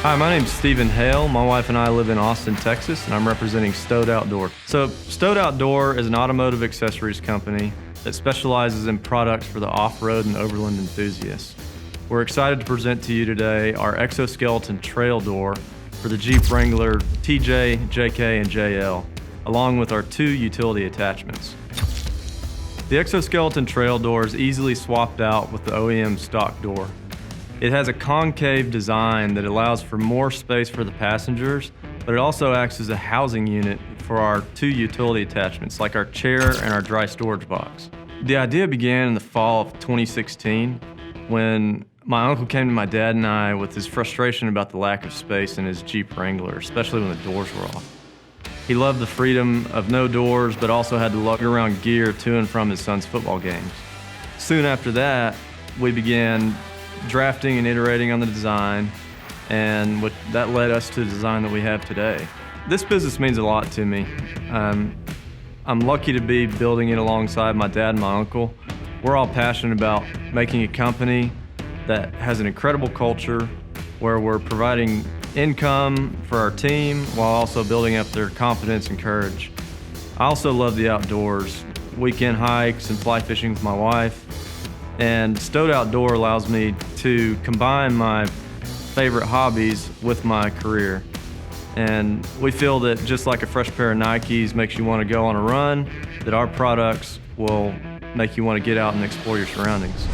Hi, my name's Stephen Hale. My wife and I live in Austin, Texas, and I'm representing Stohd Outdoor. So Stohd Outdoor is an automotive accessories company that specializes in products for the off-road and overland enthusiasts. We're excited to present to you today our exoskeleton trail door for the Jeep Wrangler TJ, JK, and JL, along with our 2 utility attachments. The exoskeleton trail door is easily swapped out with the OEM stock door. It has a concave design that allows for more space for the passengers, but it also acts as a housing unit for our 2 utility attachments, like our chair and our dry storage box. The idea began in the fall of 2016 when my uncle came to my dad and I with his frustration about the lack of space in his Jeep Wrangler, especially when the doors were off. He loved the freedom of no doors, but also had to lug around gear to and from his son's football games. Soon after that, we began drafting and iterating on the design, and that led us to the design that we have today. This business means a lot to me. I'm lucky to be building it alongside my dad and my uncle. We're all passionate about making a company that has an incredible culture where we're providing income for our team while also building up their confidence and courage. I also love the outdoors, weekend hikes and fly fishing with my wife. And Stohd Outdoor allows me to combine my favorite hobbies with my career. And we feel that just like a fresh pair of Nikes makes you want to go on a run, that our products will make you want to get out and explore your surroundings.